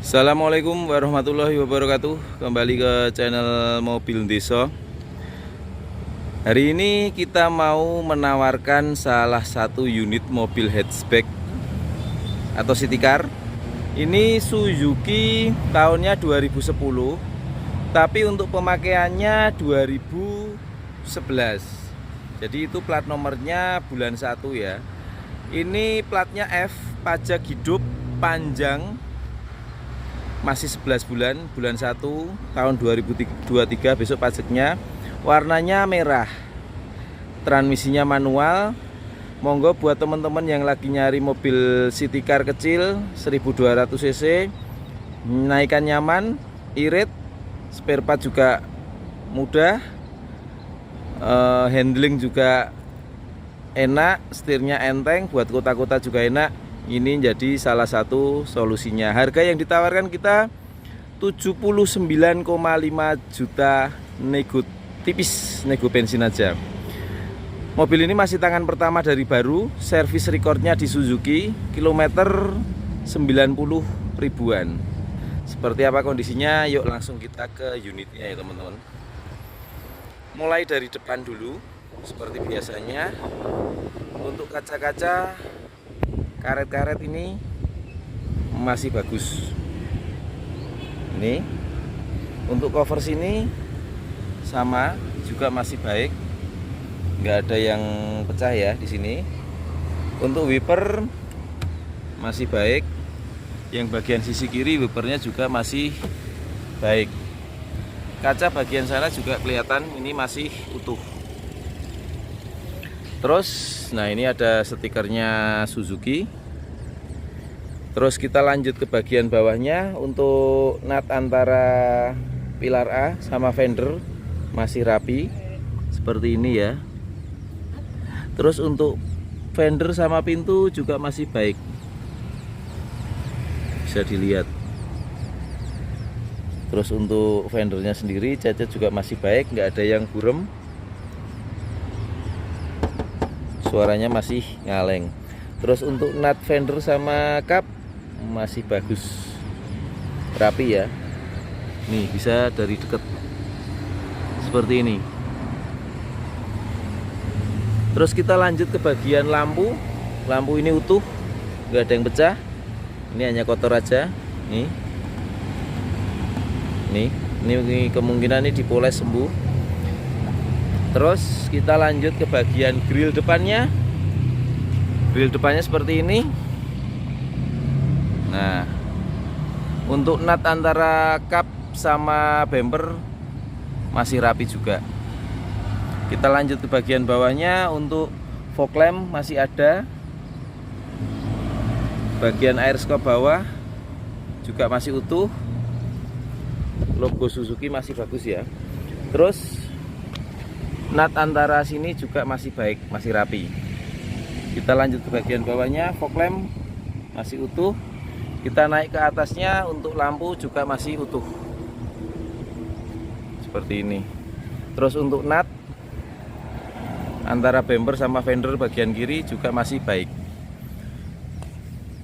Assalamualaikum warahmatullahi wabarakatuh. Kembali ke channel Mobil Desa. Hari ini kita mau menawarkan salah satu unit mobil hatchback atau city car. Ini Suzuki tahunnya 2010, tapi untuk pemakaiannya 2011. Jadi itu plat nomornya bulan 1 ya. Ini platnya F, pajak hidup panjang, masih 11 bulan, bulan 1 tahun 2023 besok pajaknya. Warnanya merah, transmisinya manual. Monggo buat teman-teman yang lagi nyari mobil city car kecil 1200 cc, naikan nyaman, irit, spare part juga mudah, handling juga enak, setirnya enteng, buat kota-kota juga enak. Ini jadi salah satu solusinya. Harga yang ditawarkan kita 79,5 juta, nego tipis, nego bensin aja. Mobil ini masih tangan pertama dari baru, servis recordnya di Suzuki, kilometer 90 ribuan. Seperti apa kondisinya? Yuk langsung kita ke unitnya ya teman-teman. Mulai dari depan dulu, seperti biasanya. Untuk kaca-kaca, karet-karet ini masih bagus. Ini untuk cover sini sama juga masih baik, nggak ada yang pecah ya di sini. Untuk wiper masih baik, yang bagian sisi kiri wipernya juga masih baik. Kaca bagian sana juga kelihatan ini masih utuh. Terus, nah ini ada stikernya Suzuki. Terus kita lanjut ke bagian bawahnya. Untuk nut antara pilar A sama fender masih rapi seperti ini ya. Terus untuk fender sama pintu juga masih baik, bisa dilihat. Terus untuk fendernya sendiri cacat juga masih baik, nggak ada yang burem. Suaranya masih ngaleng. Terus untuk nut fender sama kap masih bagus, rapi ya. Nih bisa dari dekat seperti ini. Terus kita lanjut ke bagian lampu. Lampu ini utuh, nggak ada yang pecah. Ini hanya kotor aja. Ini kemungkinan ini dipoles sembuh. Terus kita lanjut ke bagian grill depannya. Grill depannya seperti ini. Nah, untuk nut antara kap sama bumper masih rapi juga. Kita lanjut ke bagian bawahnya. Untuk fog lamp masih ada. Bagian air skop bawah juga masih utuh. Logo Suzuki masih bagus ya. Terus nut antara sini juga masih baik, masih rapi. Kita lanjut ke bagian bawahnya. Fog lamp masih utuh. Kita naik ke atasnya. Untuk lampu juga masih utuh seperti ini. Terus untuk nut antara bumper sama fender bagian kiri juga masih baik.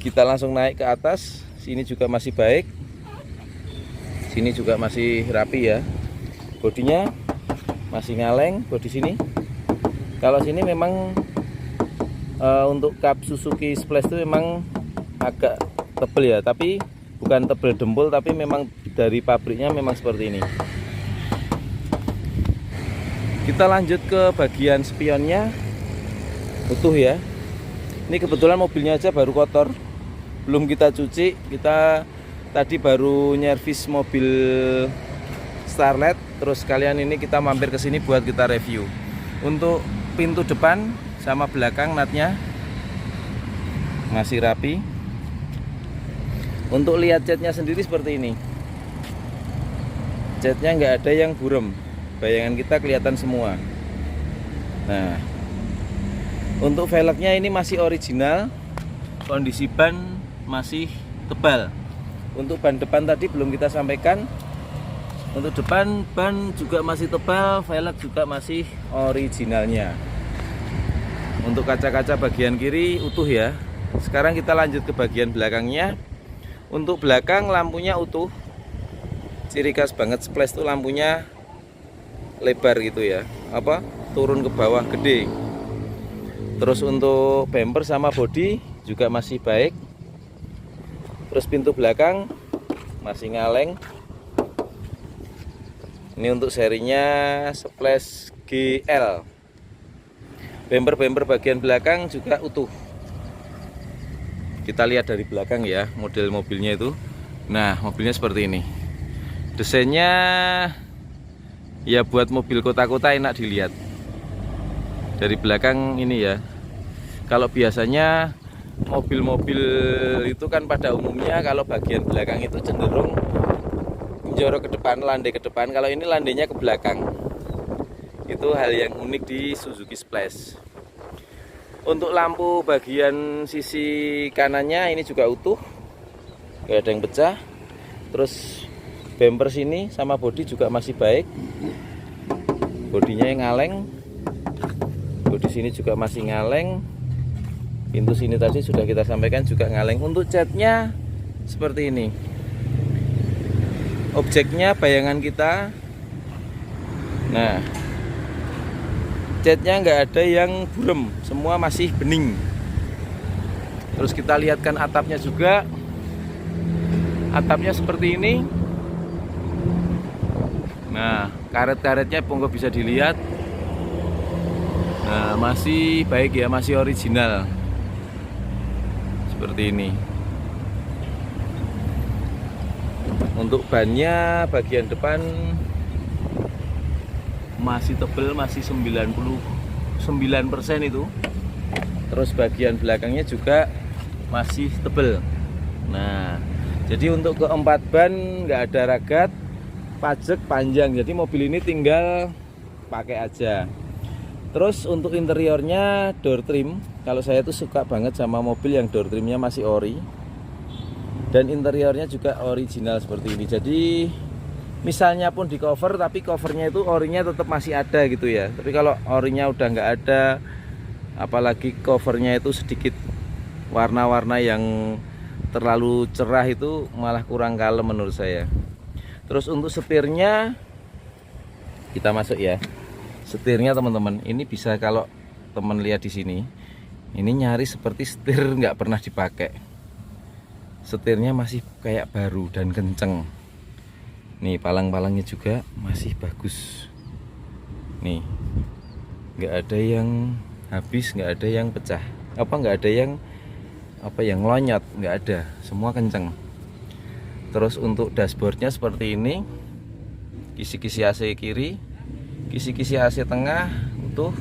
Kita langsung naik ke atas. Sini juga masih baik, sini juga masih rapi ya. Bodinya masih ngaleng, bodi sini. Kalau sini memang untuk kap Suzuki Splash itu memang agak tebel ya, tapi bukan tebel dempul, tapi memang dari pabriknya memang seperti ini. Kita lanjut ke bagian spionnya, utuh ya. Ini kebetulan mobilnya aja baru kotor, belum kita cuci. Kita tadi baru nyervis mobil Starlet, terus kalian ini kita mampir ke sini buat kita review. Untuk pintu depan sama belakang nutnya masih rapi. Untuk lihat catnya sendiri seperti ini. Catnya nggak ada yang burem, bayangan kita kelihatan semua. Nah, untuk velgnya ini masih original, kondisi ban masih tebal. Untuk ban depan tadi belum kita sampaikan. Untuk depan ban juga masih tebal, velg juga masih originalnya. Untuk kaca-kaca bagian kiri utuh ya. Sekarang kita lanjut ke bagian belakangnya. Untuk belakang lampunya utuh. Ciri khas banget Splash tuh lampunya lebar gitu ya, turun ke bawah gede. Terus untuk bumper sama bodi juga masih baik. Terus pintu belakang masih ngaleng. Ini untuk serinya Splash GL. Bumper bagian belakang juga utuh. Kita lihat dari belakang ya model mobilnya itu. Nah, mobilnya seperti ini. Desainnya ya buat mobil kota-kota enak dilihat. Dari belakang ini ya. Kalau biasanya mobil-mobil itu kan pada umumnya kalau bagian belakang itu cenderung jorok ke depan, landai ke depan. Kalau ini landainya ke belakang. Itu hal yang unik di Suzuki Splash. Untuk lampu bagian sisi kanannya ini juga utuh, gak ada yang pecah. Terus bumper sini sama bodi juga masih baik. Bodinya yang ngaleng. Bodi sini juga masih ngaleng. Pintu sini tadi sudah kita sampaikan juga ngaleng. Untuk catnya seperti ini. Objeknya bayangan kita. Nah, catnya nggak ada yang burem, semua masih bening. Terus kita lihatkan atapnya juga. Atapnya seperti ini. Nah, karet-karetnya monggo bisa dilihat. Nah, masih baik ya, masih original. Seperti ini. Untuk bannya bagian depan masih tebel, masih 99% itu. Terus bagian belakangnya juga masih tebel. Nah, jadi untuk keempat ban nggak ada ragat, pajak panjang. Jadi mobil ini tinggal pakai aja. Terus untuk interiornya door trim. Kalau saya tuh suka banget sama mobil yang door trimnya masih ori. Dan interiornya juga original seperti ini. Jadi misalnya pun di cover, tapi covernya itu orinya tetap masih ada gitu ya. Tapi kalau orinya udah nggak ada, apalagi covernya itu sedikit warna-warna yang terlalu cerah, itu malah kurang kalem menurut saya. Terus untuk setirnya kita masuk ya. Setirnya teman-teman, ini bisa kalau teman lihat di sini, ini nyaris seperti setir nggak pernah dipakai. Setirnya masih kayak baru dan kenceng. Nih palang-palangnya juga masih bagus. Nih nggak ada yang habis, nggak ada yang pecah, nggak ada yang ngelonyot, nggak ada, semua kenceng. Terus untuk dashboardnya seperti ini. Kisi-kisi AC kiri, kisi-kisi AC tengah utuh,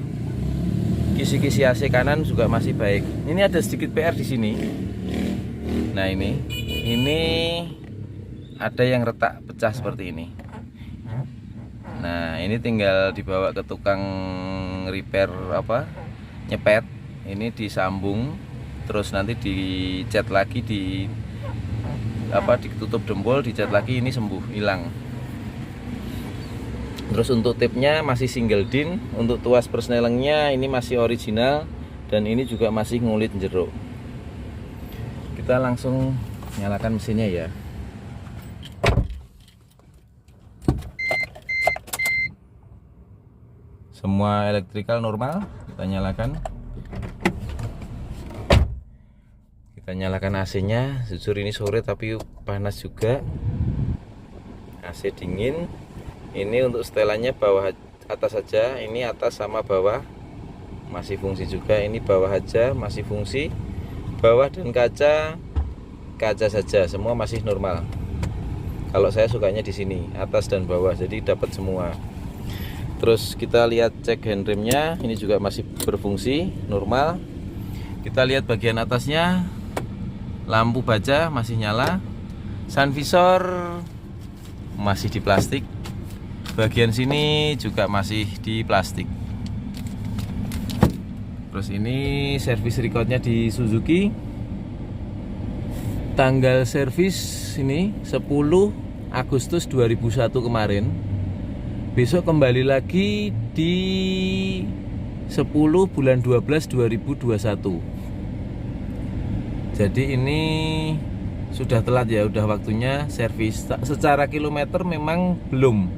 kisi-kisi AC kanan juga masih baik. Ini ada sedikit PR di sini. Nah ini ada yang retak pecah seperti ini. Nah ini tinggal dibawa ke tukang repair nyepet. Ini disambung, terus nanti dicat lagi, ditutup dempul, dicat lagi, ini sembuh, hilang. Terus untuk tipnya masih single din. Untuk tuas persnelengnya ini masih original, dan ini juga masih ngulit jeruk. Kita langsung nyalakan mesinnya ya. Semua elektrikal normal, kita nyalakan. Kita nyalakan AC-nya. Jujur ini sore tapi panas juga. AC dingin. Ini untuk setelannya bawah atas saja. Ini atas sama bawah masih fungsi juga. Ini bawah aja masih fungsi. Bawah dan kaca saja, semua masih normal. Kalau saya sukanya di sini, atas dan bawah, jadi dapat semua. Terus kita lihat cek handremnya, ini juga masih berfungsi normal. Kita lihat bagian atasnya, lampu baja masih nyala, sun visor masih di plastik, bagian sini juga masih di plastik. Terus ini servis recordnya di Suzuki. Tanggal servis ini 10 Agustus 2001 kemarin. Besok kembali lagi di 10 bulan 12 2021. Jadi ini sudah telat ya, udah waktunya servis. Secara kilometer memang belum,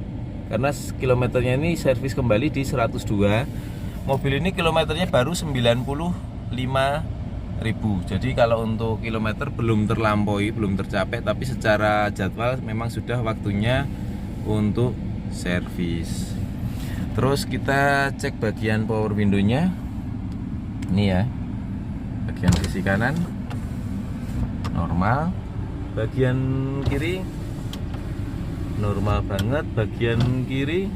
karena kilometernya ini servis kembali di 102. Mobil ini kilometernya baru 95.000. Jadi kalau untuk kilometer belum terlampaui, belum tercapai, tapi secara jadwal memang sudah waktunya untuk servis. Terus kita cek bagian power window-nya. Ini ya, bagian sisi kanan normal, bagian kiri normal banget, bagian kiri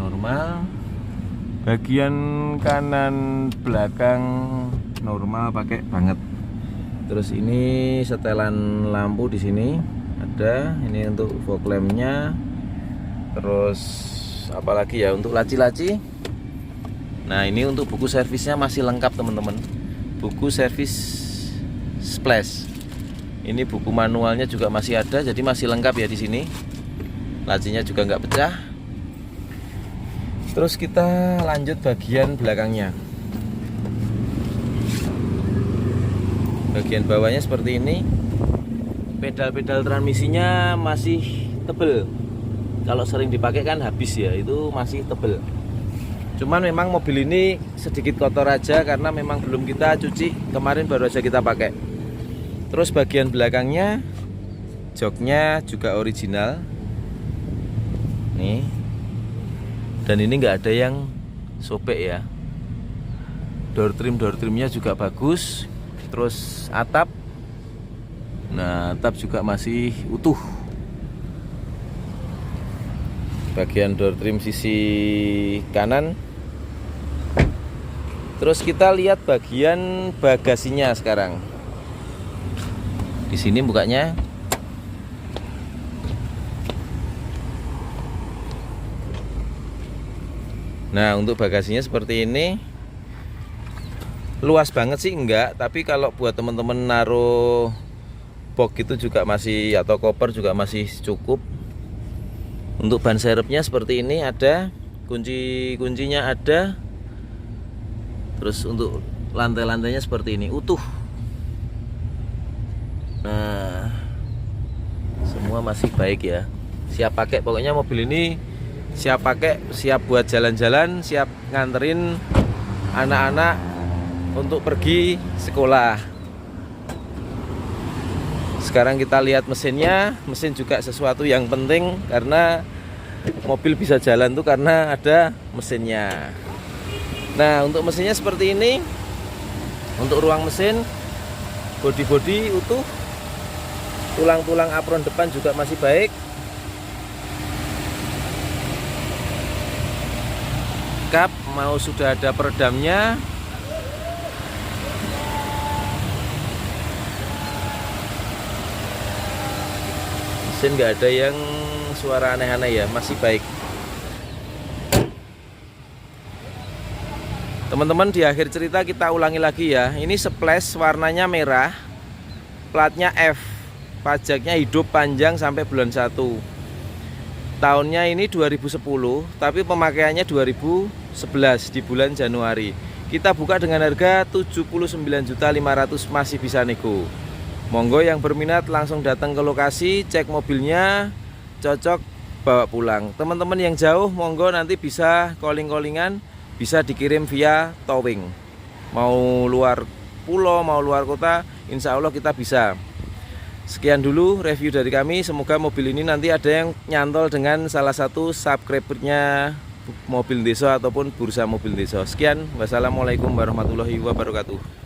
normal, bagian kanan belakang normal pakai banget. Terus ini setelan lampu di sini ada, ini untuk fog lamp-nya. Terus apalagi ya, untuk laci-laci. Nah, ini untuk buku servisnya masih lengkap teman-teman. Buku servis Splash. Ini buku manualnya juga masih ada, jadi masih lengkap ya di sini. Lacinya juga nggak pecah. Terus kita lanjut bagian belakangnya. Bagian bawahnya seperti ini. Pedal-pedal transmisinya masih tebel. Kalau sering dipakai kan habis ya, itu masih tebel. Cuman memang mobil ini sedikit kotor aja karena memang belum kita cuci, kemarin baru aja kita pakai. Terus bagian belakangnya, joknya juga original nih, dan ini nggak ada yang sobek ya. Door trimnya juga bagus. Terus atap, nah atap juga masih utuh. Bagian door trim sisi kanan. Terus kita lihat bagian bagasinya sekarang. Di sini bukanya. Nah, untuk bagasinya seperti ini. Luas banget sih enggak, tapi kalau buat teman-teman naruh box itu juga masih, atau koper juga masih cukup. Untuk ban serepnya seperti ini ada, kuncinya ada. Terus untuk lantai-lantainya seperti ini, utuh. Nah, semua masih baik ya. Siap pakai, pokoknya mobil ini siap pakai, siap buat jalan-jalan, siap nganterin anak-anak untuk pergi sekolah. Sekarang kita lihat mesinnya. Mesin juga sesuatu yang penting, karena mobil bisa jalan tuh karena ada mesinnya. Nah, untuk mesinnya seperti ini. Untuk ruang mesin, bodi-bodi utuh. Tulang-tulang apron depan juga masih baik. Kap mau sudah ada peredamnya. Mesin nggak ada yang suara aneh-aneh ya, masih baik. Teman-teman, di akhir cerita kita ulangi lagi ya. Ini Splash warnanya merah, platnya F. Pajaknya hidup panjang sampai bulan 1. Tahunnya ini 2010, tapi pemakaiannya 2011 di bulan Januari. Kita buka dengan harga 79.500.000, masih bisa nego. Monggo yang berminat langsung datang ke lokasi, cek mobilnya, cocok bawa pulang. Teman-teman yang jauh monggo nanti bisa calling-callingan, bisa dikirim via towing. Mau luar pulau, mau luar kota, insya Allah kita bisa. Sekian dulu review dari kami. Semoga mobil ini nanti ada yang nyantol dengan salah satu subscribernya Mobil Deso ataupun Bursa Mobil Deso. Sekian, wassalamualaikum warahmatullahi wabarakatuh.